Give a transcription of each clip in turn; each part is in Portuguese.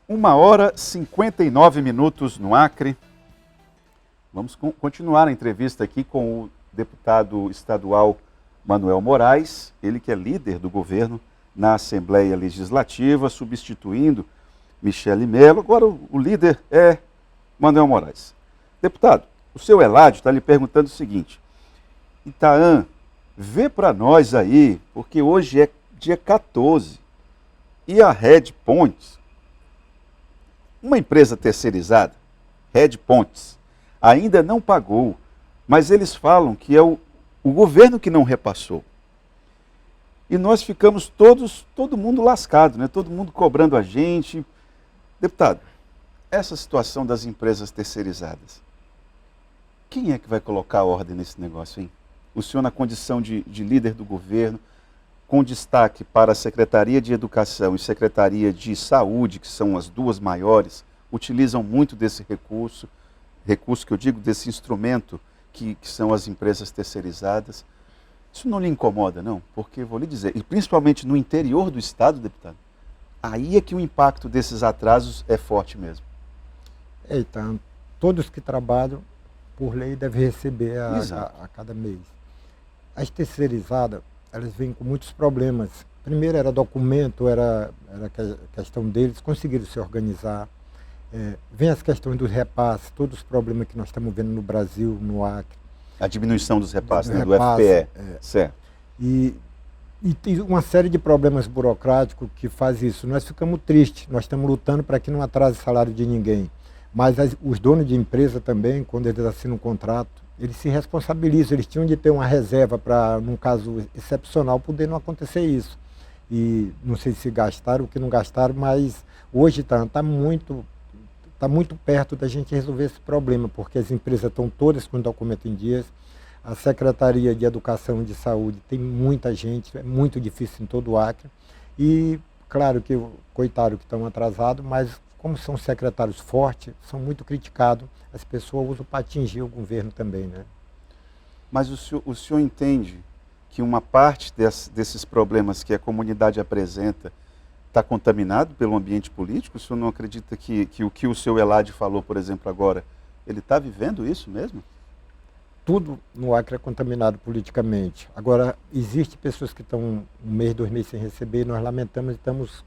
1h59 no Acre. Vamos continuar a entrevista aqui com o deputado estadual Manuel Moraes, ele que é líder do governo na Assembleia Legislativa, substituindo Michele Mello. Agora o líder é Manuel Moraes. Deputado, o seu Eládio está lhe perguntando o seguinte: Itaã, vê para nós aí, porque hoje é dia 14, e a Red Pontes, uma empresa terceirizada, Red Pontes, ainda não pagou, mas eles falam que é o governo que não repassou. E nós ficamos todo mundo lascado, né? Todo mundo cobrando a gente. Deputado, essa situação das empresas terceirizadas, quem é que vai colocar a ordem nesse negócio, hein? O senhor, na condição de líder do governo, com destaque para a Secretaria de Educação e Secretaria de Saúde, que são as duas maiores, utilizam muito desse recurso que eu digo, desse instrumento que são as empresas terceirizadas. Isso não lhe incomoda, não? Porque, vou lhe dizer, e principalmente no interior do estado, deputado, aí é que o impacto desses atrasos é forte mesmo. Então, todos que trabalham, por lei, devem receber a cada mês. As terceirizadas, elas vêm com muitos problemas. Primeiro era documento, era questão deles, conseguiram se organizar. Vem as questões dos repasses, todos os problemas que nós estamos vendo no Brasil, no Acre. A diminuição dos repasses, né, do FPE. Certo. E tem uma série de problemas burocráticos que faz isso. Nós ficamos tristes, nós estamos lutando para que não atrase o salário de ninguém. Mas os donos de empresa também, quando eles assinam um contrato, eles se responsabilizam, eles tinham de ter uma reserva para, num caso excepcional, poder não acontecer isso. E não sei se gastaram ou que não gastaram, mas hoje está muito perto da gente resolver esse problema, porque as empresas estão todas com documento em dias, a Secretaria de Educação e de Saúde tem muita gente, é muito difícil em todo o Acre, e claro que, coitado que estão atrasados, mas como são secretários fortes, são muito criticados, as pessoas usam para atingir o governo também, né? Mas o senhor entende que uma parte desses problemas que a comunidade apresenta está contaminado pelo ambiente político? O senhor não acredita que o que o seu Eládio falou, por exemplo, agora, ele está vivendo isso mesmo? Tudo no Acre é contaminado politicamente. Agora, existem pessoas que estão 1 mês, 2 meses sem receber, nós lamentamos, estamos,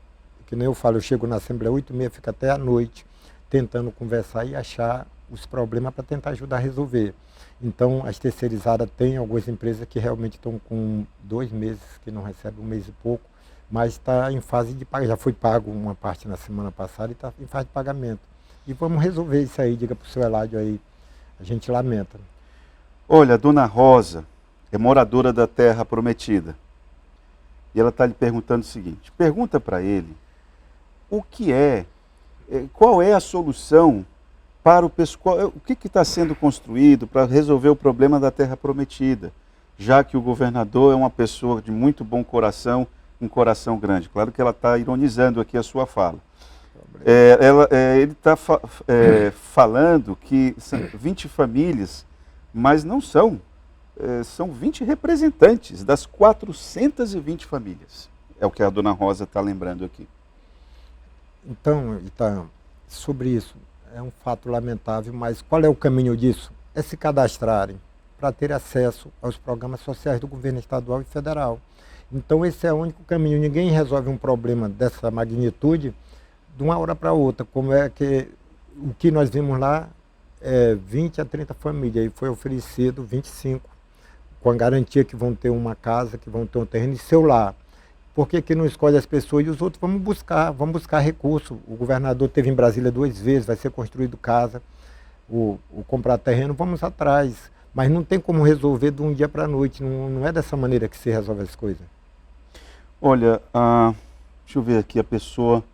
que nem eu falo, eu chego na Assembleia 8h30, fico até à noite, tentando conversar e achar os problemas para tentar ajudar a resolver. Então, as terceirizadas têm algumas empresas que realmente estão com 2 meses, que não recebem 1 mês e pouco, mas está em fase de pagamento. Já foi pago uma parte na semana passada e está em fase de pagamento. E vamos resolver isso aí, diga para o seu Eládio aí, a gente lamenta. Olha, a dona Rosa é moradora da Terra Prometida. E ela está lhe perguntando o seguinte: pergunta para ele qual é a solução para o pessoal, o que está sendo construído para resolver o problema da Terra Prometida, já que o governador é uma pessoa de muito bom coração, um coração grande. Claro que ela está ironizando aqui a sua fala. Ele está falando que são 20 famílias, mas não são. São 20 representantes das 420 famílias. É o que a dona Rosa está lembrando aqui. Então, sobre isso, é um fato lamentável, mas qual é o caminho disso? É se cadastrarem para ter acesso aos programas sociais do governo estadual e federal. Então esse é o único caminho. Ninguém resolve um problema dessa magnitude de uma hora para outra, como é que o que nós vimos lá é 20 a 30 famílias, e foi oferecido 25, com a garantia que vão ter uma casa, que vão ter um terreno e seu lar. Por que não escolhe as pessoas e os outros? Vamos buscar recurso. O governador esteve em Brasília 2 vezes, vai ser construído casa, o comprar terreno, vamos atrás. Mas não tem como resolver de um dia para a noite, não é dessa maneira que se resolve as coisas. Olha, deixa eu ver aqui, a pessoa,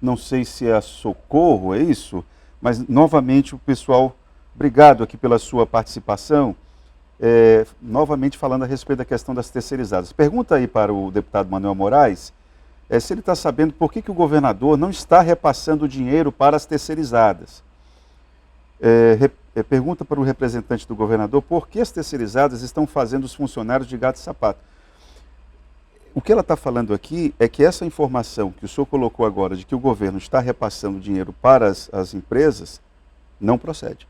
não sei se é a Socorro, é isso? Mas, novamente, o pessoal, obrigado aqui pela sua participação, novamente falando a respeito da questão das terceirizadas. Pergunta aí para o deputado Manuel Moraes se ele está sabendo por que o governador não está repassando o dinheiro para as terceirizadas. Pergunta para o representante do governador por que as terceirizadas estão fazendo os funcionários de gato e sapato. O que ela está falando aqui é que essa informação que o senhor colocou agora, de que o governo está repassando dinheiro para as empresas, não procede.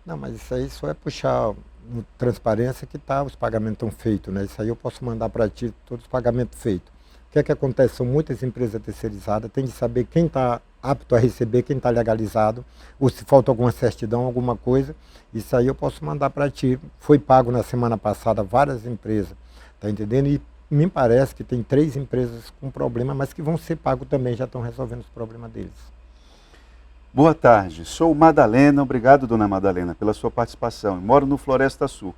Não, mas isso aí só é puxar no transparência que tá, os pagamentos estão feitos, né? Isso aí eu posso mandar para ti todos os pagamentos feitos. O que é que acontece? São muitas empresas terceirizadas, tem de saber quem está apto a receber, quem está legalizado, ou se falta alguma certidão, alguma coisa. Isso aí eu posso mandar para ti. Foi pago na semana passada várias empresas, tá entendendo? E me parece que tem 3 empresas com problema, mas que vão ser pagos também, já estão resolvendo os problemas deles. Boa tarde, sou Madalena, obrigado dona Madalena pela sua participação, moro no Floresta Sul.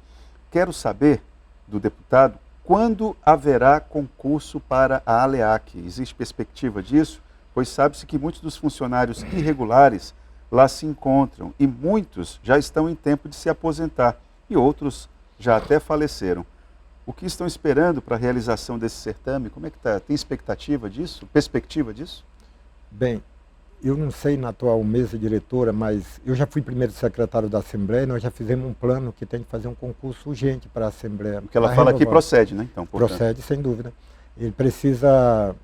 Quero saber do deputado quando haverá concurso para a ALEAC. Existe perspectiva disso? Pois sabe-se que muitos dos funcionários irregulares lá se encontram e muitos já estão em tempo de se aposentar e outros já até faleceram. O que estão esperando para a realização desse certame? Como é que está? Tem expectativa disso? Perspectiva disso? Bem, eu não sei na atual mesa diretora, mas eu já fui primeiro secretário da Assembleia e nós já fizemos um plano que tem que fazer um concurso urgente para a Assembleia. O que ela fala aqui procede, né? Então, procede, sem dúvida. Ele precisa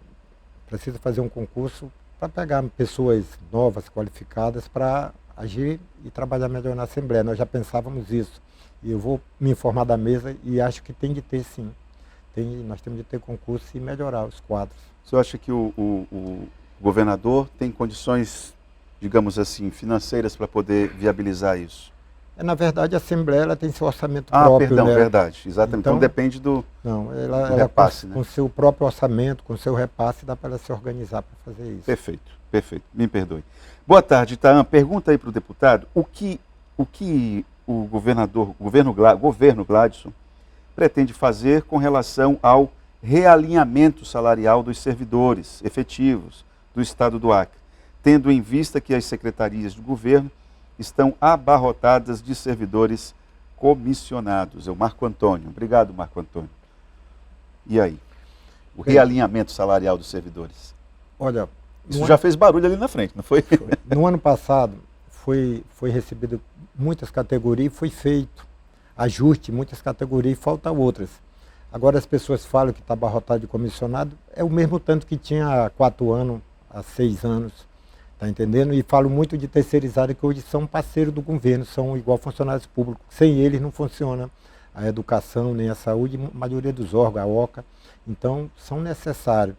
fazer um concurso para pegar pessoas novas, qualificadas, para agir e trabalhar melhor na Assembleia. Nós já pensávamos isso. E eu vou me informar da mesa e acho que tem de ter, sim. Nós temos de ter concurso e melhorar os quadros. O senhor acha que o governador tem condições, digamos assim, financeiras para poder viabilizar isso? Na verdade, a Assembleia ela tem seu orçamento próprio. Perdão, né? verdade. Exatamente. Então depende do repasse. Com seu próprio orçamento, com seu repasse, dá para ela se organizar para fazer isso. Perfeito, perfeito. Me perdoe. Boa tarde, Itaã. Pergunta aí para o deputado o que o governo Gladson pretende fazer com relação ao realinhamento salarial dos servidores efetivos do Estado do Acre, tendo em vista que as secretarias do governo estão abarrotadas de servidores comissionados. É o Marco Antônio. Obrigado, Marco Antônio. E aí? O realinhamento salarial dos servidores. Olha, isso já fez barulho ali na frente, não foi? No ano passado foi recebido muitas categorias e foi feito ajuste em muitas categorias e falta outras. Agora as pessoas falam que está abarrotado de comissionado, é o mesmo tanto que tinha há 4 anos, há 6 anos, tá entendendo? E falo muito de terceirizado que hoje são parceiros do governo, são igual funcionários públicos. Sem eles não funciona a educação nem a saúde, a maioria dos órgãos, a OCA, então são necessários.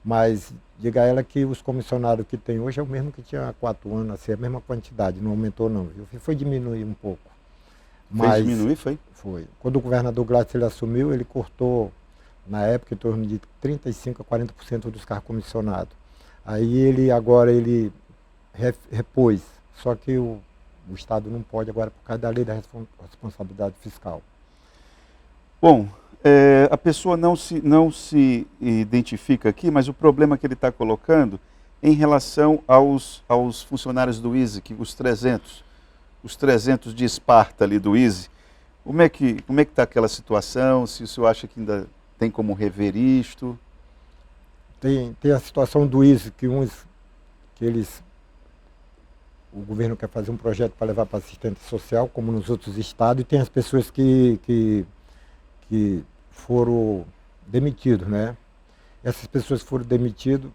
Mas diga a ela que os comissionados que tem hoje é o mesmo que tinha há 4 anos, assim, a mesma quantidade, não aumentou não, viu? Foi diminuir um pouco. Mas diminuir, foi? Foi. Quando o governador Gladson ele assumiu, ele cortou, na época, em torno de 35% a 40% dos cargos comissionados. Aí ele repôs, só que o Estado não pode agora por causa da lei da responsabilidade fiscal. Bom, a pessoa não se identifica aqui, mas o problema que ele está colocando em relação aos funcionários do ISE, que os 300 de Esparta ali do ISE, como é que está aquela situação? Se o senhor acha que ainda tem como rever isto? Tem a situação do ISE, o governo quer fazer um projeto para levar para assistente social, como nos outros estados, e tem as pessoas que foram demitidos, né? Essas pessoas que foram demitidas,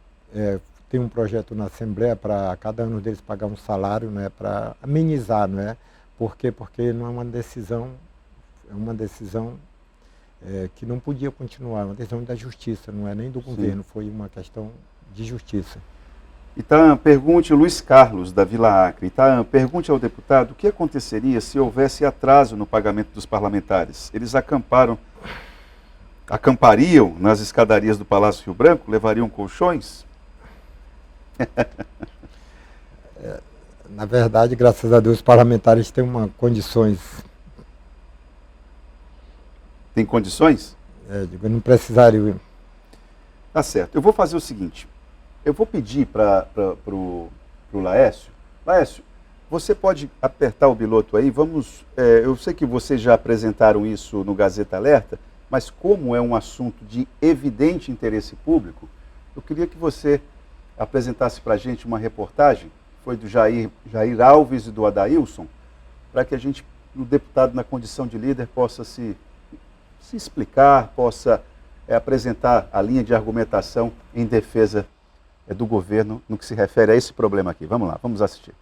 tem um projeto na Assembleia para cada ano deles pagar um salário, né, para amenizar, não é? Por quê? Porque não é uma decisão, que não podia continuar, é uma decisão da justiça, não é nem do governo, foi uma questão de justiça. Itaã, pergunte, Luiz Carlos, da Vila Acre. Itaã, pergunte ao deputado o que aconteceria se houvesse atraso no pagamento dos parlamentares. Eles acampariam nas escadarias do Palácio Rio Branco? Levariam colchões? Na verdade, graças a Deus, os parlamentares têm condições. Tem condições? Não precisariam. Tá certo. Eu vou fazer o seguinte. Eu vou pedir para o Laércio. Laércio, você pode apertar o biloto aí? Eu sei que vocês já apresentaram isso no Gazeta Alerta, mas como é um assunto de evidente interesse público, eu queria que você apresentasse para a gente uma reportagem, foi do Jair Alves e do Adailson, para que o deputado na condição de líder possa se se explicar, possa apresentar a linha de argumentação em defesa do governo no que se refere a esse problema aqui. Vamos lá, vamos assistir.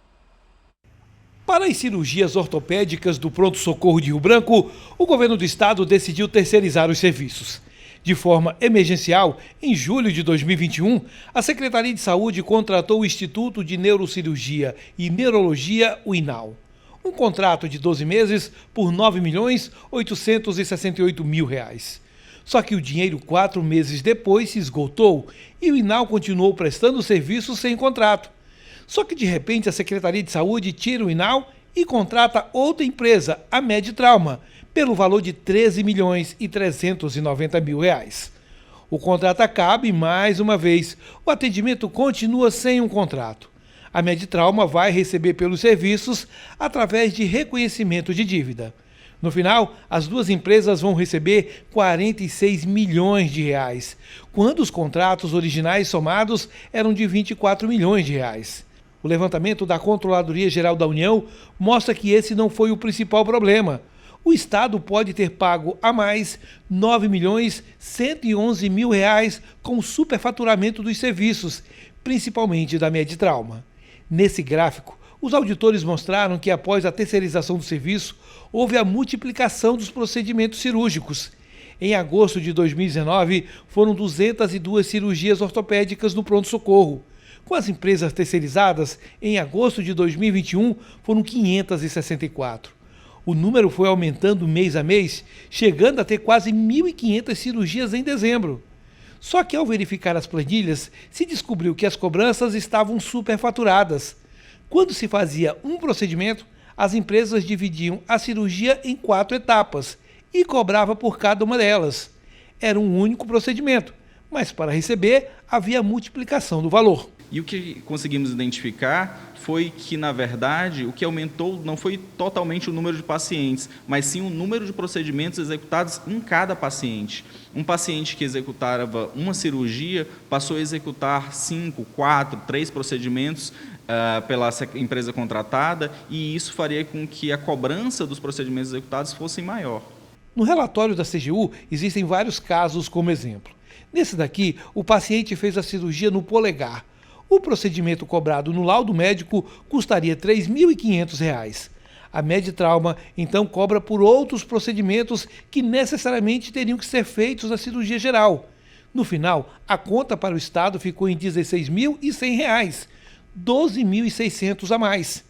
Para as cirurgias ortopédicas do pronto-socorro de Rio Branco, o governo do estado decidiu terceirizar os serviços. De forma emergencial, em julho de 2021, a Secretaria de Saúde contratou o Instituto de Neurocirurgia e Neurologia, o INAU. Um contrato de 12 meses por R$ 9.868.000. Só que o dinheiro 4 meses depois se esgotou e o INAU continuou prestando serviço sem contrato. Só que de repente a Secretaria de Saúde tira o INAU e contrata outra empresa, a Meditrauma, pelo valor de R$ 13.390.000. O contrato acaba e, mais uma vez, o atendimento continua sem um contrato. A Meditrauma vai receber pelos serviços através de reconhecimento de dívida. No final, as duas empresas vão receber R$ 46 milhões, quando os contratos originais somados eram de R$ 24 milhões. O levantamento da Controladoria Geral da União mostra que esse não foi o principal problema. O Estado pode ter pago a mais R$ 9.111.000 com o superfaturamento dos serviços, principalmente da Meditrauma. Nesse gráfico, os auditores mostraram que após a terceirização do serviço, houve a multiplicação dos procedimentos cirúrgicos. Em agosto de 2019, foram 202 cirurgias ortopédicas no pronto-socorro. Com as empresas terceirizadas, em agosto de 2021, foram 564. O número foi aumentando mês a mês, chegando a ter quase 1.500 cirurgias em dezembro. Só que ao verificar as planilhas, se descobriu que as cobranças estavam superfaturadas. Quando se fazia um procedimento, as empresas dividiam a cirurgia em 4 etapas e cobrava por cada uma delas. Era um único procedimento, mas para receber havia multiplicação do valor. E o que conseguimos identificar foi que, na verdade, o que aumentou não foi totalmente o número de pacientes, mas sim o número de procedimentos executados em cada paciente. Um paciente que executava uma cirurgia passou a executar 5, 4, 3 procedimentos pela empresa contratada, e isso faria com que a cobrança dos procedimentos executados fosse maior. No relatório da CGU, existem vários casos como exemplo. Nesse daqui, o paciente fez a cirurgia no polegar. O procedimento cobrado no laudo médico custaria R$ 3.500. A Meditrauma, então, cobra por outros procedimentos que necessariamente teriam que ser feitos na cirurgia geral. No final, a conta para o Estado ficou em R$ 16.100, R$ 12.600 a mais.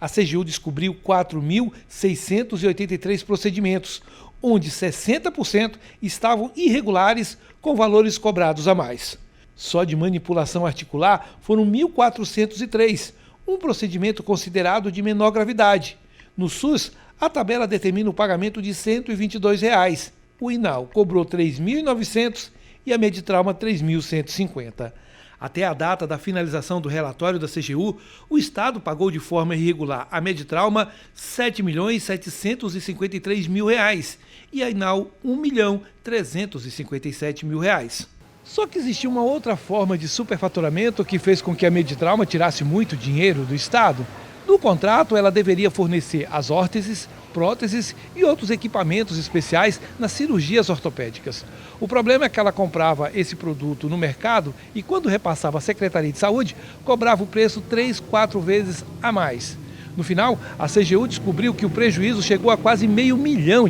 A CGU descobriu 4.683 procedimentos, onde 60% estavam irregulares com valores cobrados a mais. Só de manipulação articular foram 1.403, um procedimento considerado de menor gravidade. No SUS, a tabela determina o pagamento de R$ 122. O INAU cobrou R$ 3.900 e a Meditrauma R$ 3.150. Até a data da finalização do relatório da CGU, o Estado pagou de forma irregular à Meditrauma R$ 7.753.000 e a INAU R$ 1.357.000. Só que existia uma outra forma de superfaturamento que fez com que a Meditrauma tirasse muito dinheiro do Estado. No contrato, ela deveria fornecer as órteses, próteses e outros equipamentos especiais nas cirurgias ortopédicas. O problema é que ela comprava esse produto no mercado e, quando repassava à Secretaria de Saúde, cobrava o preço 3, 4 vezes a mais. No final, a CGU descobriu que o prejuízo chegou a quase R$500 mil.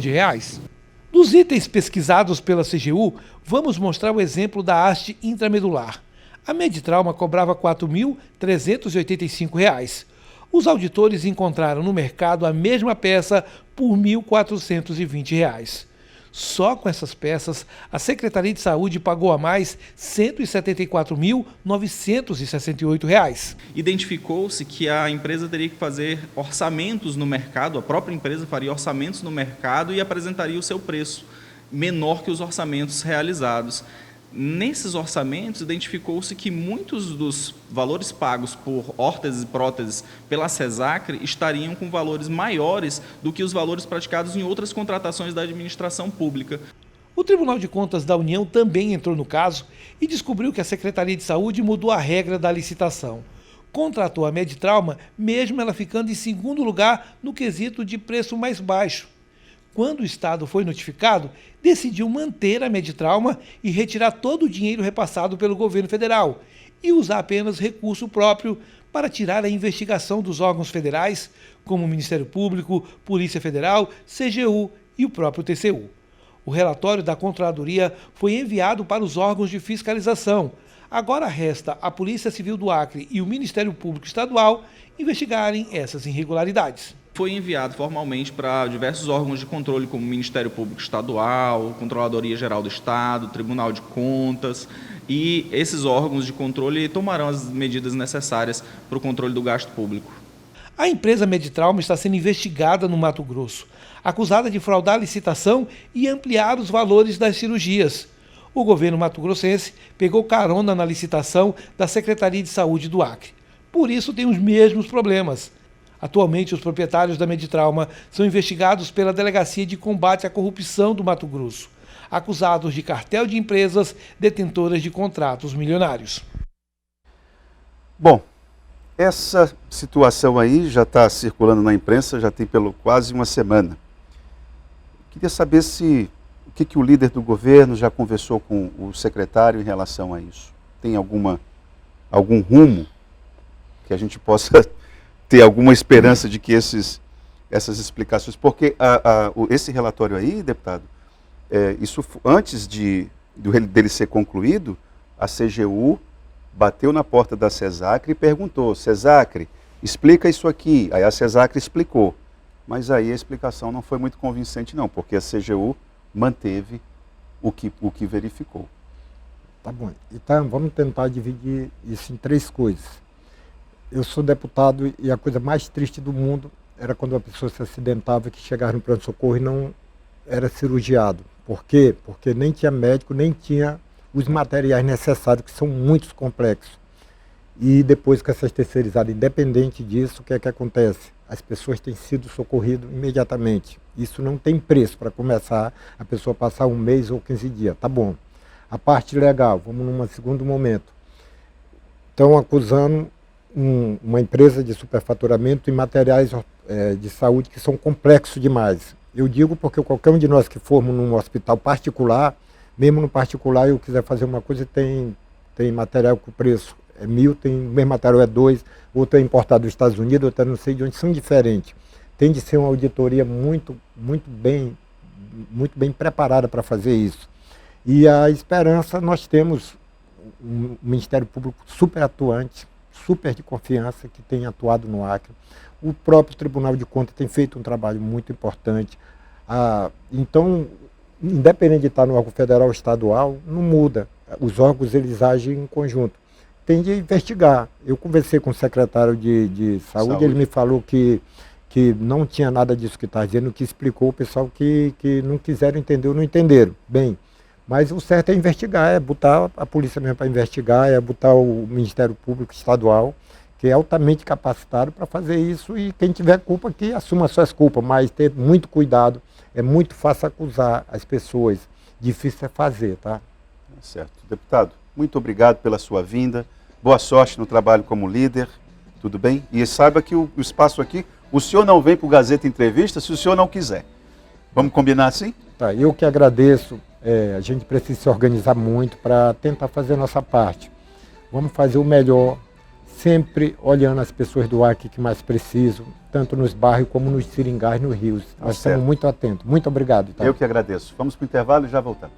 Dos itens pesquisados pela CGU, vamos mostrar o exemplo da haste intramedular. A Meditrauma cobrava R$ 4.385. Os auditores encontraram no mercado a mesma peça por R$ 1.420. Só com essas peças, a Secretaria de Saúde pagou a mais R$ 174.968. Identificou-se que a empresa teria que fazer orçamentos no mercado, a própria empresa faria orçamentos no mercado e apresentaria o seu preço, menor que os orçamentos realizados. Nesses orçamentos, identificou-se que muitos dos valores pagos por órteses e próteses pela CESACRE estariam com valores maiores do que os valores praticados em outras contratações da administração pública. O Tribunal de Contas da União também entrou no caso e descobriu que a Secretaria de Saúde mudou a regra da licitação. Contratou a Meditrauma, mesmo ela ficando em segundo lugar no quesito de preço mais baixo. quando o Estado foi notificado, decidiu manter a Meditrauma e retirar todo o dinheiro repassado pelo governo federal e usar apenas recurso próprio para tirar a investigação dos órgãos federais, como o Ministério Público, Polícia Federal, CGU e o próprio TCU. O relatório da Controladoria foi enviado para os órgãos de fiscalização. Agora resta a Polícia Civil do Acre e o Ministério Público Estadual investigarem essas irregularidades. Foi enviado formalmente para diversos órgãos de controle, como o Ministério Público Estadual, Controladoria Geral do Estado, Tribunal de Contas, e esses órgãos de controle tomarão as medidas necessárias para o controle do gasto público. A empresa Meditrauma está sendo investigada no Mato Grosso, acusada de fraudar a licitação e ampliar os valores das cirurgias. O governo mato-grossense pegou carona na licitação da Secretaria de Saúde do Acre. Por isso tem os mesmos problemas. Atualmente, os proprietários da Meditrauma são investigados pela Delegacia de Combate à Corrupção do Mato Grosso, acusados de cartel de empresas detentoras de contratos milionários. Bom, essa situação aí já está circulando na imprensa, já tem quase uma semana. Queria saber o que o líder do governo já conversou com o secretário em relação a isso. Tem algum rumo que a gente possa ter alguma esperança de que essas explicações... Porque esse relatório aí, deputado, isso antes dele ser concluído, a CGU bateu na porta da CESACRE e perguntou: CESACRE, explica isso aqui. Aí a CESACRE explicou. Mas aí a explicação não foi muito convincente não, porque a CGU manteve o que verificou. Tá bom. Então vamos tentar dividir isso em 3 coisas. Eu sou deputado e a coisa mais triste do mundo era quando a pessoa se acidentava e que chegava no pronto-socorro e não era cirurgiado. Por quê? Porque nem tinha médico, nem tinha os materiais necessários, que são muito complexos. E depois que essas terceirizadas, independente disso, o que é que acontece? As pessoas têm sido socorridas imediatamente. Isso não tem preço para começar a pessoa passar 1 mês ou 15 dias. Tá bom. A parte legal, vamos num segundo momento. Estão acusando uma empresa de superfaturamento em materiais de saúde que são complexos demais. Eu digo porque qualquer um de nós que formos num hospital particular, mesmo no particular, eu quiser fazer uma coisa, tem material que o preço é 1.000, o mesmo material é 2, outro é importado dos Estados Unidos, outro é não sei de onde, são diferentes. Tem de ser uma auditoria muito bem preparada para fazer isso. E a esperança, nós temos um Ministério Público super atuante, super de confiança, que tem atuado no Acre. O próprio Tribunal de Contas tem feito um trabalho muito importante. Então, independente de estar no órgão federal ou estadual, não muda. Os órgãos, eles agem em conjunto. Tem de investigar. Eu conversei com o secretário de saúde, ele me falou que não tinha nada disso que está dizendo, que explicou o pessoal que não quiseram entender ou não entenderam. Bem, mas o certo é investigar, é botar a polícia mesmo para investigar, é botar o Ministério Público Estadual, que é altamente capacitado para fazer isso, e quem tiver culpa que assuma suas culpas, mas ter muito cuidado. É muito fácil acusar as pessoas, difícil é fazer, tá? Certo. Deputado, muito obrigado pela sua vinda, boa sorte no trabalho como líder, tudo bem? E saiba que o espaço aqui, o senhor não vem para o Gazeta Entrevista se o senhor não quiser. Vamos combinar assim? Tá, eu que agradeço, a gente precisa se organizar muito para tentar fazer a nossa parte. Vamos fazer o melhor, sempre olhando as pessoas do Acre que mais precisam, tanto nos bairros como nos seringais, nos rios. Nós estamos muito atentos. Muito obrigado. Tá? Eu que agradeço. Vamos para o intervalo e já voltamos.